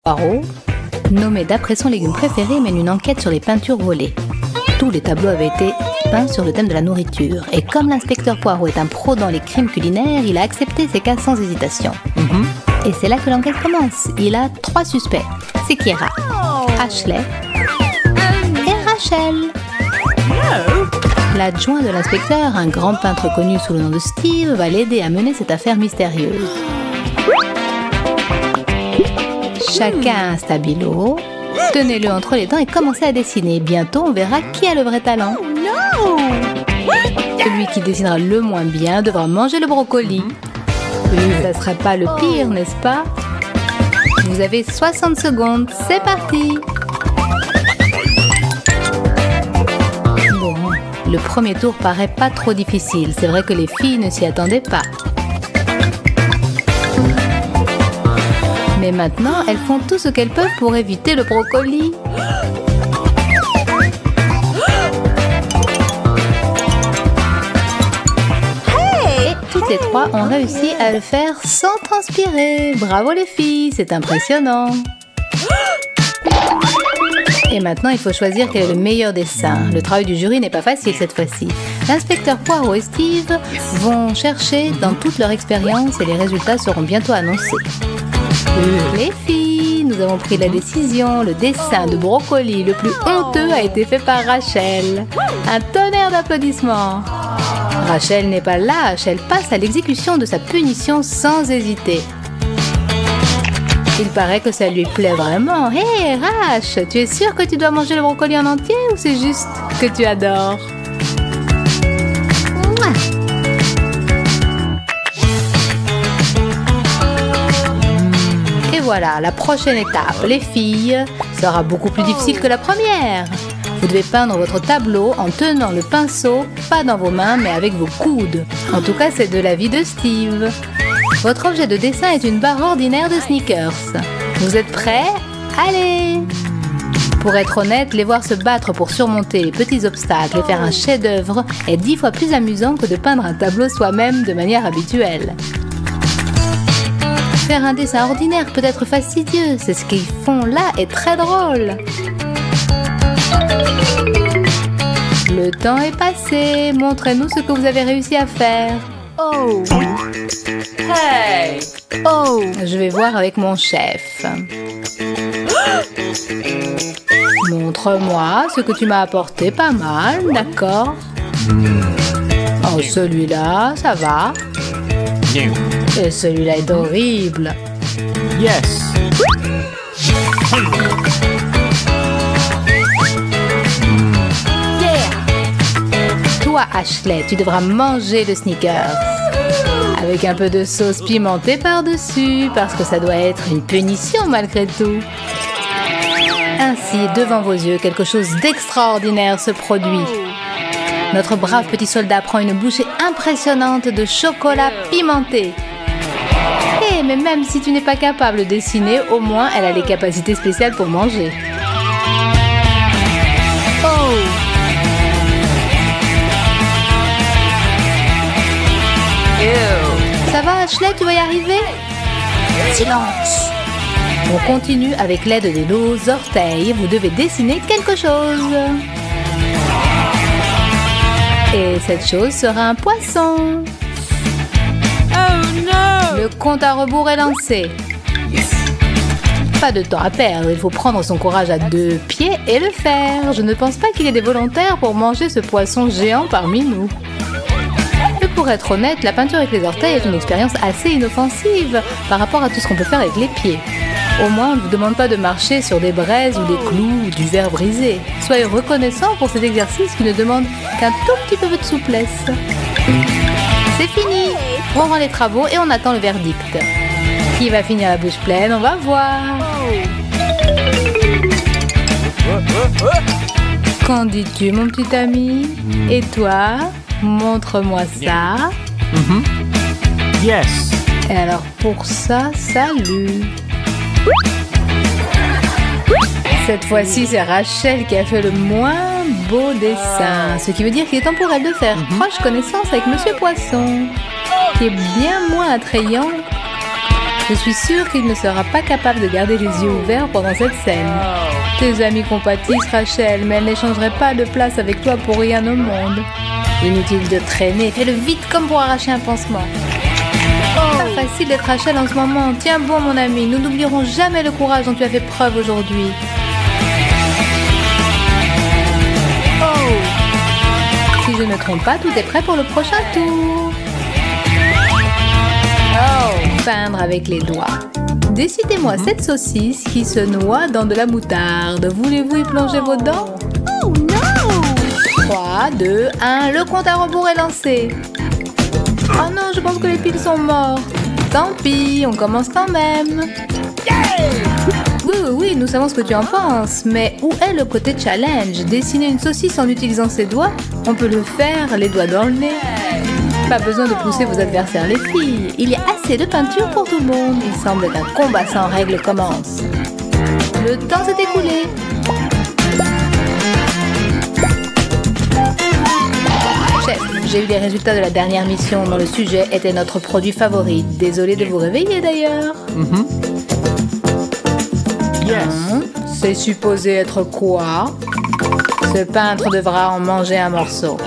Poirot, nommé d'après son légume préféré, mène une enquête sur les peintures volées. Tous les tableaux avaient été peints sur le thème de la nourriture. Et comme l'inspecteur Poirot est un pro dans les crimes culinaires, il a accepté ces cas sans hésitation. Et c'est là que l'enquête commence. Il a 3 suspects. C'est Kiera, Ashley et Rachel. L'adjoint de l'inspecteur, un grand peintre connu sous le nom de Steve, va l'aider à mener cette affaire mystérieuse. Chacun a un stabilo. Tenez-le entre les dents et commencez à dessiner. Bientôt, on verra qui a le vrai talent. Celui qui dessinera le moins bien devra manger le brocoli. Ça serait pas le pire, n'est-ce pas? Vous avez 60 secondes. C'est parti! Bon, le premier tour paraît pas trop difficile. C'est vrai que les filles ne s'y attendaient pas. Mais maintenant, elles font tout ce qu'elles peuvent pour éviter le brocoli. Et toutes les 3 ont réussi à le faire sans transpirer. Bravo les filles, c'est impressionnant. Et maintenant, il faut choisir quel est le meilleur dessin. Le travail du jury n'est pas facile cette fois-ci. L'inspecteur Poirot et Steve vont chercher dans toute leur expérience et les résultats seront bientôt annoncés. Les filles, nous avons pris la décision. Le dessin de brocoli le plus honteux a été fait par Rachel. Un tonnerre d'applaudissements. Rachel n'est pas lâche, elle passe à l'exécution de sa punition sans hésiter. Il paraît que ça lui plaît vraiment. Hé, Rach, tu es sûre que tu dois manger le brocoli en entier ou c'est juste que tu adores? Et voilà, la prochaine étape, les filles, sera beaucoup plus difficile que la première. Vous devez peindre votre tableau en tenant le pinceau, pas dans vos mains, mais avec vos coudes. En tout cas, c'est de l'avis de Steve. Votre objet de dessin est une barre ordinaire de sneakers. Vous êtes prêts? Allez! Pour être honnête, les voir se battre pour surmonter les petits obstacles et faire un chef-d'œuvre est 10 fois plus amusant que de peindre un tableau soi-même de manière habituelle. Faire un dessin ordinaire peut être fastidieux, c'est ce qu'ils font là est très drôle. Le temps est passé, montrez-nous ce que vous avez réussi à faire. Oh! Hey! Oh! Je vais voir avec mon chef. Montre-moi ce que tu m'as apporté, pas mal, d'accord? Oh, celui-là, ça va. Et celui-là est horrible. Yes. Toi, Ashley, tu devras manger le sneakers. Avec un peu de sauce pimentée par-dessus, parce que ça doit être une punition malgré tout. Ainsi, devant vos yeux, quelque chose d'extraordinaire se produit. Notre brave petit soldat prend une bouchée impressionnante de chocolat pimenté. Eh, mais même si tu n'es pas capable de dessiner, au moins elle a les capacités spéciales pour manger. Oh! Ça va, Ashley, tu vas y arriver? Silence! On continue avec l'aide de nos orteils. Vous devez dessiner quelque chose. Et cette chose sera un poisson. Oh no! Le compte à rebours est lancé. Pas de temps à perdre, il faut prendre son courage à 2 pieds et le faire. Je ne pense pas qu'il y ait des volontaires pour manger ce poisson géant parmi nous. Et pour être honnête, la peinture avec les orteils est une expérience assez inoffensive par rapport à tout ce qu'on peut faire avec les pieds. Au moins, on ne vous demande pas de marcher sur des braises ou des clous ou du verre brisé. Soyez reconnaissants pour cet exercice qui ne demande qu'un tout petit peu de souplesse. C'est fini! On rend les travaux et on attend le verdict. Qui va finir la bouche pleine? On va voir. Qu'en dis-tu, mon petit ami? Et toi? Montre-moi ça. Yes. Et alors pour ça, salut. Cette fois-ci, c'est Rachel qui a fait le moins beau dessin. Ce qui veut dire qu'il est temps pour elle de faire proche connaissance avec Monsieur Poisson, qui est bien moins attrayant Je suis sûre qu'il ne sera pas capable de garder les yeux ouverts pendant cette scène. Tes amis compatissent, Rachel, mais elles n'échangeraient pas de place avec toi pour rien au monde. Inutile de traîner, fais-le vite comme pour arracher un pansement. Pas facile d'être Rachel en ce moment. Tiens bon, mon ami, nous n'oublierons jamais le courage dont tu as fait preuve aujourd'hui. Si je ne me trompe pas, tout est prêt pour le prochain tour. Peindre avec les doigts. Décidez-moi cette saucisse qui se noie dans de la moutarde. Voulez-vous y plonger vos dents? Oh non! 3, 2, 1, le compte à rebours est lancé. Oh non, je pense que les piles sont mortes. Tant pis, on commence quand même. Oui, nous savons ce que tu en penses, mais où est le côté challenge? Dessiner une saucisse en utilisant ses doigts? On peut le faire, les doigts dans le nez. Pas besoin de pousser vos adversaires, les filles. Il y a assez de peinture pour tout le monde. Il semble qu'un combat sans règles commence. Le temps s'est écoulé. Chef, j'ai eu les résultats de la dernière mission dont le sujet était notre produit favori. Désolé de vous réveiller d'ailleurs. C'est supposé être quoi? Ce peintre devra en manger un morceau.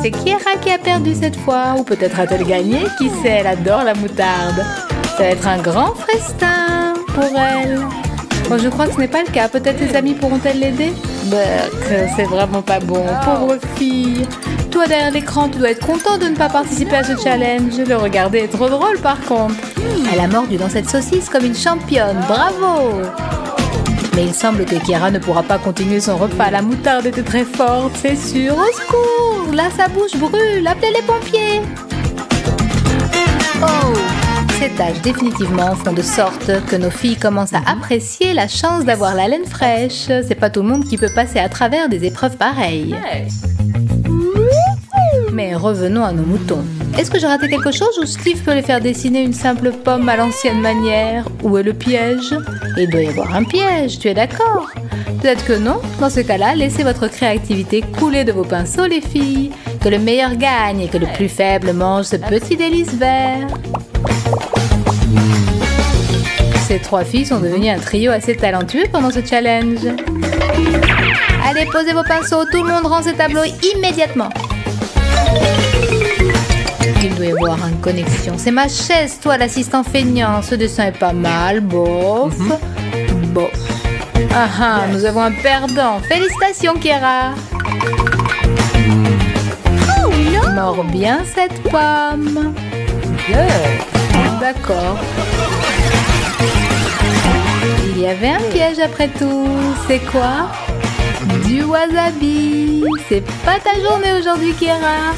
C'est Kiera qui a perdu cette fois, ou peut-être a-t-elle gagné, qui sait, elle adore la moutarde. Ça va être un grand festin pour elle. Bon, je crois que ce n'est pas le cas, peut-être tes amis pourront-elles l'aider? C'est vraiment pas bon, pauvre fille. Toi derrière l'écran, tu dois être content de ne pas participer à ce challenge. Le regarder est trop drôle par contre. Elle a mordu dans cette saucisse comme une championne, bravo! Mais il semble que Kiera ne pourra pas continuer son repas. La moutarde était très forte, c'est sûr. Au secours! Là, sa bouche brûle. Appelez les pompiers! Ces tâches définitivement font de sorte que nos filles commencent à apprécier la chance d'avoir la laine fraîche. C'est pas tout le monde qui peut passer à travers des épreuves pareilles. Mais revenons à nos moutons. Est-ce que j'ai raté quelque chose ou Steve peut les faire dessiner une simple pomme à l'ancienne manière? Où est le piège? Il doit y avoir un piège, tu es d'accord? Peut-être que non. Dans ce cas-là, laissez votre créativité couler de vos pinceaux, les filles. Que le meilleur gagne et que le plus faible mange ce petit délice vert. Ces trois filles sont devenues un trio assez talentueux pendant ce challenge. Allez, posez vos pinceaux, tout le monde rend ses tableaux immédiatement. Il doit y avoir une connexion. C'est ma chaise, toi, l'assistant feignant. Ce dessin est pas mal, bof. Bof. Ah, nous avons un perdant. Félicitations, Kiera. Mords bien cette pomme. D'accord. Il y avait un piège après tout. C'est quoi? Du wasabi. C'est pas ta journée aujourd'hui, Kiera.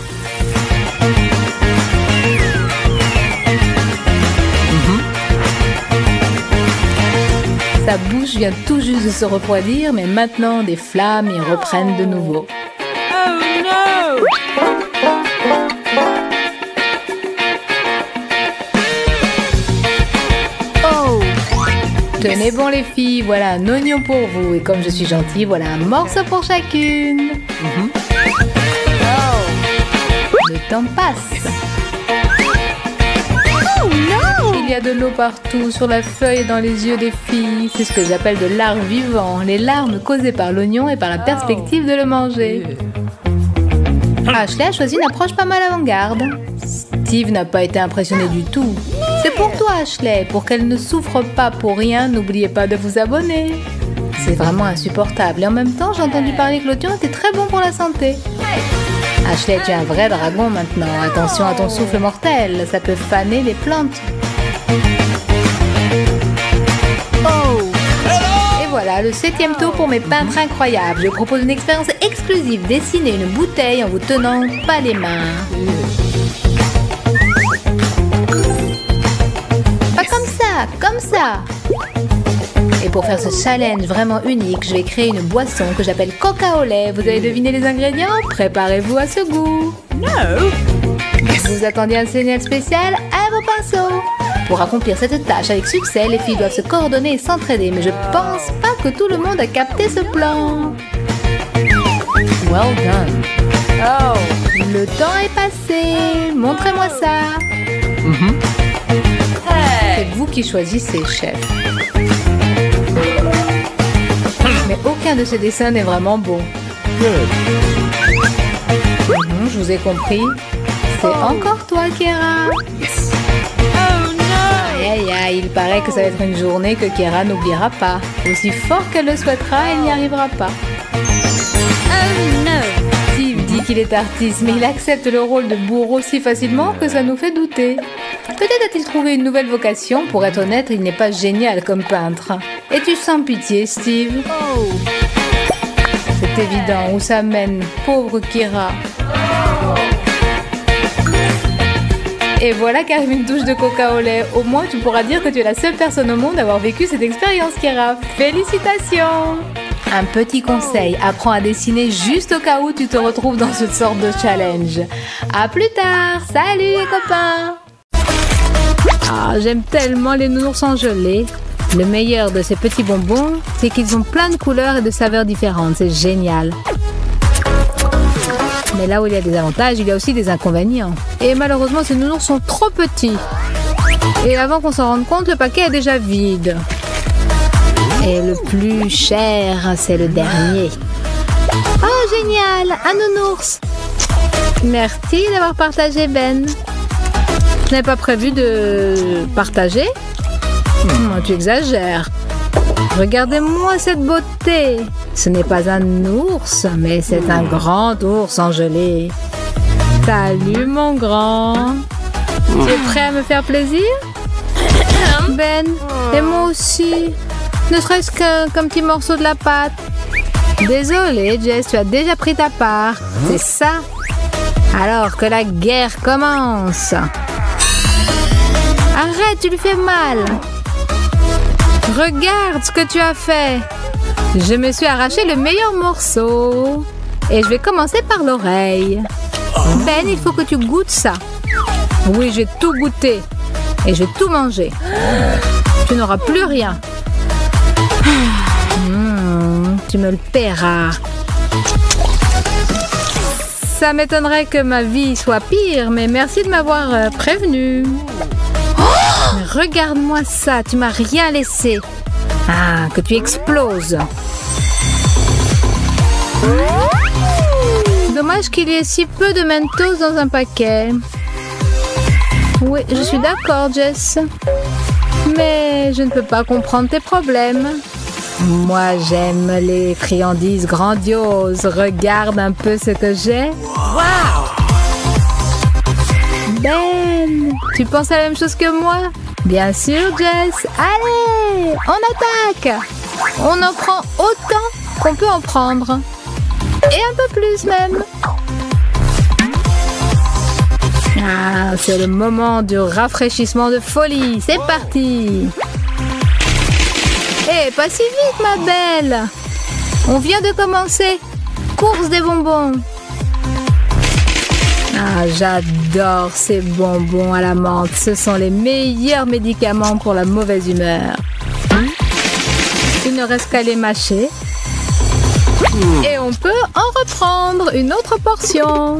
Sa bouche vient tout juste de se refroidir, mais maintenant des flammes y reprennent de nouveau. Oh no! Tenez bon les filles, voilà un oignon pour vous. Et comme je suis gentille, voilà un morceau pour chacune. Le temps passe. Il y a de l'eau partout, sur la feuille et dans les yeux des filles. C'est ce que j'appelle de l'art vivant. Les larmes causées par l'oignon et par la perspective de le manger. Ashley a choisi une approche pas mal avant-garde. Steve n'a pas été impressionné du tout. C'est pour toi, Ashley. Pour qu'elle ne souffre pas pour rien, n'oubliez pas de vous abonner. C'est vraiment insupportable. Et en même temps, j'ai entendu parler que l'oignon était très bon pour la santé. Ashley, tu es un vrai dragon maintenant. Attention à ton souffle mortel. Ça peut faner les plantes. Et voilà, le 7e tour pour mes peintres incroyables. Je propose une expérience exclusive. Dessiner une bouteille en vous tenant pas les mains. Pas comme ça. Et pour faire ce challenge vraiment unique, je vais créer une boisson que j'appelle Coca au lait. Vous avez deviné les ingrédients? Préparez-vous à ce goût. Vous attendiez un signal spécial? À vos pinceaux. Pour accomplir cette tâche avec succès, les filles doivent se coordonner et s'entraider. Mais je pense pas que tout le monde a capté ce plan. Well done. Le temps est passé. Montrez-moi ça. C'est vous qui choisissez, chef. Mais aucun de ces dessins n'est vraiment beau. Je vous ai compris. C'est encore toi, Kera. Aïe, aïe, il paraît que ça va être une journée que Kera n'oubliera pas. Aussi fort qu'elle le souhaitera, elle n'y arrivera pas. Steve dit qu'il est artiste, mais il accepte le rôle de bourreau si facilement que ça nous fait douter. Peut-être a-t-il trouvé une nouvelle vocation. Pour être honnête, il n'est pas génial comme peintre. Es-tu sans pitié, Steve? C'est évident où ça mène, pauvre Kera. Et voilà qu'arrive une touche de coca au lait. Au moins, tu pourras dire que tu es la seule personne au monde à avoir vécu cette expérience, Kera. Félicitations! Un petit conseil, apprends à dessiner juste au cas où tu te retrouves dans cette sorte de challenge. À plus tard! Salut les copains! Ah, j'aime tellement les nounours en gelée. Le meilleur de ces petits bonbons, c'est qu'ils ont plein de couleurs et de saveurs différentes. C'est génial. Mais là où il y a des avantages, il y a aussi des inconvénients. Et malheureusement, ces nounours sont trop petits. Et avant qu'on s'en rende compte, le paquet est déjà vide. Et le plus cher, c'est le dernier. Oh, génial! Un nounours! Merci d'avoir partagé, Ben. Je n'avais pas prévu de partager. Tu exagères. Regardez-moi cette beauté. Ce n'est pas un ours, mais c'est un grand ours en gelée. Salut mon grand. Tu es prêt à me faire plaisir? Ben, et moi aussi. Ne serait-ce qu'un petit morceau de la pâte. Désolée, Jess, tu as déjà pris ta part. C'est ça. Alors que la guerre commence. Arrête, tu lui fais mal. Regarde ce que tu as fait. Je me suis arraché le meilleur morceau. Et je vais commencer par l'oreille. Ben, il faut que tu goûtes ça. Oui, je vais tout goûter. Et je vais tout manger. Tu n'auras plus rien. Tu me le paieras. Ça m'étonnerait que ma vie soit pire, mais merci de m'avoir prévenu. Regarde-moi ça, tu m'as rien laissé. Ah, que tu exploses. Dommage qu'il y ait si peu de Mentos dans un paquet. Oui, je suis d'accord, Jess. Mais je ne peux pas comprendre tes problèmes. Moi, j'aime les friandises grandioses. Regarde un peu ce que j'ai. Wow! Ben, tu penses à la même chose que moi? Bien sûr, Jess. Allez, on attaque. On en prend autant qu'on peut en prendre. Et un peu plus même. Ah, c'est le moment du rafraîchissement de folie. C'est parti. Hé, pas si vite, ma belle. On vient de commencer. Course des bonbons. Ah, j'adore ces bonbons à la menthe. Ce sont les meilleurs médicaments pour la mauvaise humeur. Il ne reste qu'à les mâcher. Et on peut en reprendre une autre portion.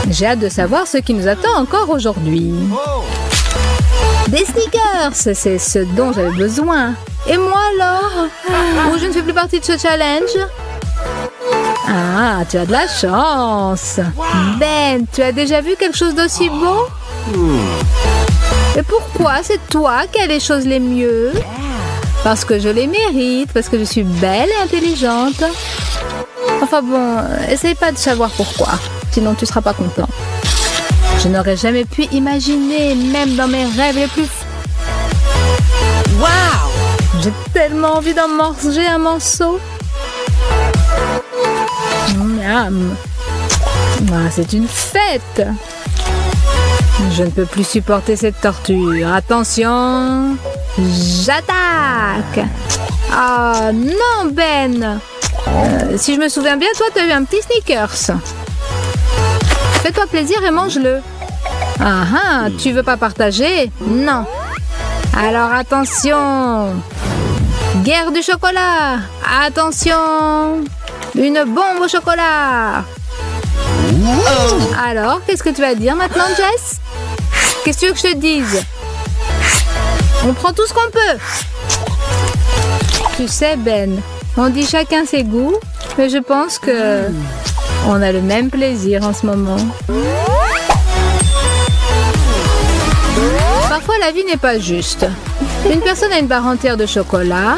J'ai hâte de savoir ce qui nous attend encore aujourd'hui. Des sneakers, c'est ce dont j'avais besoin. Et moi alors? Ou je ne fais plus partie de ce challenge? Ah, tu as de la chance. Ben, tu as déjà vu quelque chose d'aussi beau? Et pourquoi c'est toi qui as les choses les mieux? Parce que je les mérite, parce que je suis belle et intelligente. Enfin bon, essaye pas de savoir pourquoi, sinon tu seras pas content. Je n'aurais jamais pu imaginer, même dans mes rêves les plus... Waouh! J'ai tellement envie d'en manger un morceau. Miam. Ah, c'est une fête. Je ne peux plus supporter cette torture. Attention, j'attaque. Ah non, Ben. Si je me souviens bien, toi, tu as eu un petit Snickers. Fais-toi plaisir et mange-le. Ah ah, tu veux pas partager? Non. Alors attention. guerre du chocolat. Attention, une bombe au chocolat. Alors, qu'est-ce que tu vas dire maintenant, Jess? Qu'est-ce que tu veux que je te dise? On prend tout ce qu'on peut. Tu sais, Ben, on dit chacun ses goûts, mais je pense que on a le même plaisir en ce moment. Parfois, la vie n'est pas juste. Une personne a une barre entière de chocolat,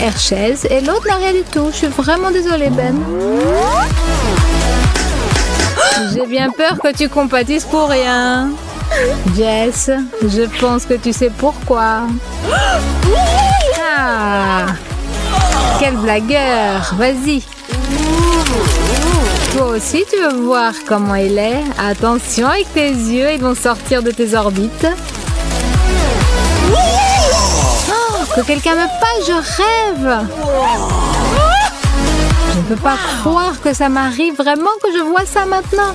Hershey's, et l'autre n'a rien du tout. Je suis vraiment désolée, Ben. J'ai bien peur que tu compatisses pour rien. Jess, je pense que tu sais pourquoi. Ah, quel blagueur. Vas-y. Toi aussi, tu veux voir comment il est? Attention avec tes yeux, ils vont sortir de tes orbites. Oh, que quelqu'un me passe, je rêve. Je ne peux pas croire que ça m'arrive vraiment que je vois ça maintenant.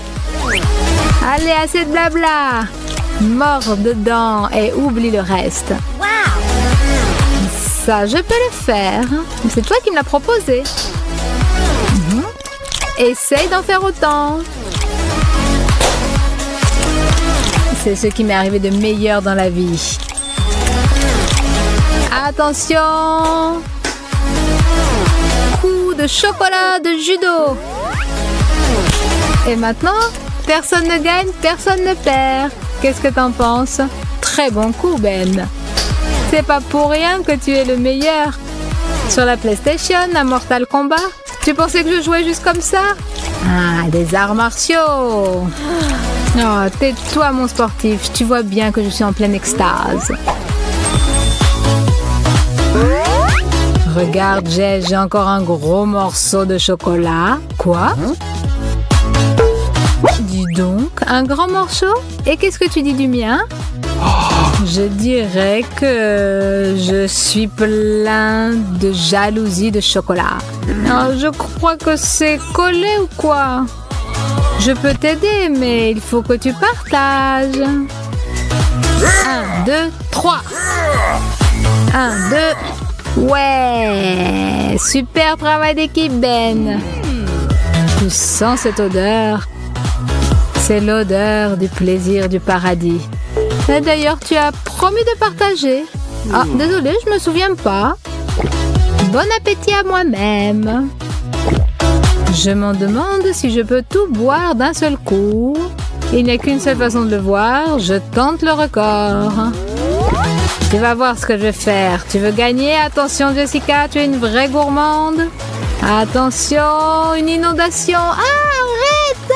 Allez, assez de blabla. Mors dedans et oublie le reste. Ça, je peux le faire. C'est toi qui me l'as proposé. Essaye d'en faire autant. C'est ce qui m'est arrivé de meilleur dans la vie. Attention! Coup de chocolat de judo. Et maintenant, personne ne gagne, personne ne perd. Qu'est-ce que t'en penses? Très bon coup, Ben. C'est pas pour rien que tu es le meilleur. Sur la PlayStation, à Mortal Kombat. Tu pensais que je jouais juste comme ça? Ah, des arts martiaux. Oh, tais-toi, mon sportif. Tu vois bien que je suis en pleine extase. Regarde, j'ai encore un gros morceau de chocolat. Quoi? Dis donc, un grand morceau? Et qu'est-ce que tu dis du mien? Je dirais que je suis plein de jalousie de chocolat. Oh, je crois que c'est collé ou quoi? Je peux t'aider, mais il faut que tu partages. 1, 2, 3. 1, 2. Ouais! Super travail d'équipe, Ben. Tu sens cette odeur? C'est l'odeur du plaisir du paradis. Et d'ailleurs, tu as promis de partager. Ah, désolé, je me souviens pas. Bon appétit à moi-même. Je m'en demande si je peux tout boire d'un seul coup. Il n'y a qu'une seule façon de le voir. Je tente le record. Tu vas voir ce que je vais faire. Tu veux gagner? Attention, Jessica, tu es une vraie gourmande. Attention, une inondation. Ah, arrête!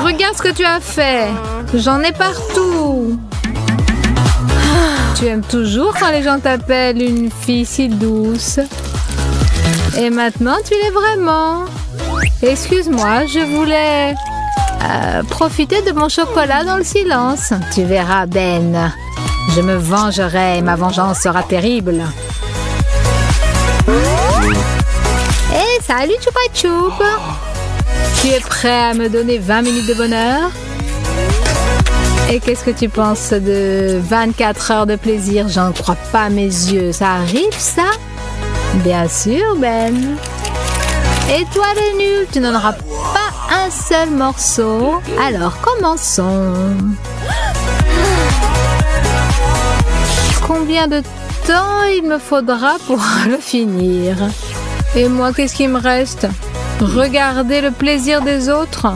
Regarde ce que tu as fait. J'en ai partout. Tu aimes toujours quand les gens t'appellent une fille si douce. Et maintenant, tu l'es vraiment. Excuse-moi, je voulais profiter de mon chocolat dans le silence. Tu verras, Ben. Je me vengerai et ma vengeance sera terrible. Hé, salut, Chupa Chup. Tu es prêt à me donner 20 minutes de bonheur? Et qu'est-ce que tu penses de 24 heures de plaisir? J'en crois pas à mes yeux. Ça arrive, ça? Bien sûr, Ben. Et toi, le nul, tu n'en auras pas un seul morceau. Alors, commençons. Combien de temps il me faudra pour le finir? Et moi, qu'est-ce qui me reste? Regarder le plaisir des autres?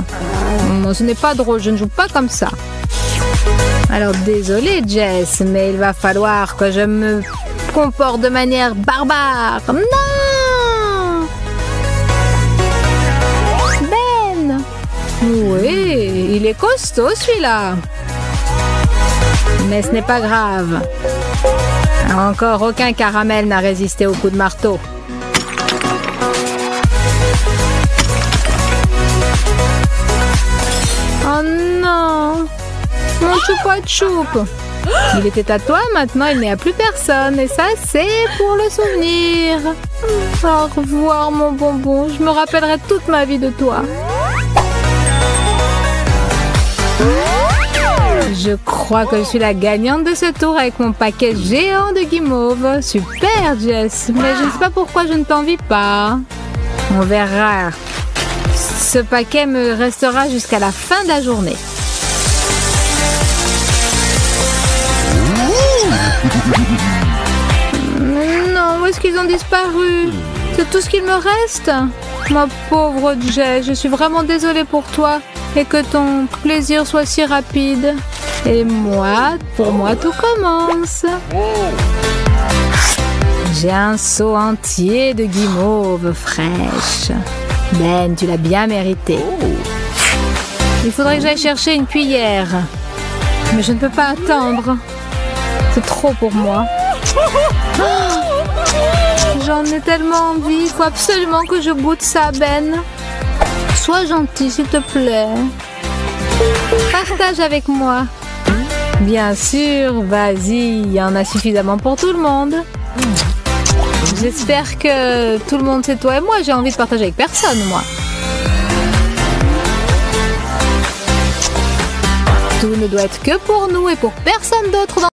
Ce n'est pas drôle, je ne joue pas comme ça. Alors désolée Jess, mais il va falloir que je me comporte de manière barbare. Non! Ben! Oui, il est costaud celui-là. Mais ce n'est pas grave. Encore aucun caramel n'a résisté au coup de marteau. Oh non! Mon Chupa Chup! Il était à toi, maintenant il n'est à plus personne. Et ça, c'est pour le souvenir. Au revoir, mon bonbon. Je me rappellerai toute ma vie de toi. Je crois que je suis la gagnante de ce tour avec mon paquet géant de guimauve. Super, Jess. Mais je ne sais pas pourquoi je ne t'envie pas. On verra. Ce paquet me restera jusqu'à la fin de la journée. Non, où est-ce qu'ils ont disparu? C'est tout ce qu'il me reste? Ma pauvre Jess, je suis vraiment désolée pour toi et que ton plaisir soit si rapide. Et moi, pour moi, tout commence. J'ai un seau entier de guimauve fraîche. Ben, tu l'as bien mérité. Il faudrait que j'aille chercher une cuillère. Mais je ne peux pas attendre. C'est trop pour moi. J'en ai tellement envie. Il faut absolument que je goûte ça, Ben. Sois gentil, s'il te plaît. Partage avec moi. Bien sûr, vas-y. Il y en a suffisamment pour tout le monde. J'espère que tout le monde sait toi et moi. J'ai envie de partager avec personne, moi. Tout ne doit être que pour nous et pour personne d'autre dans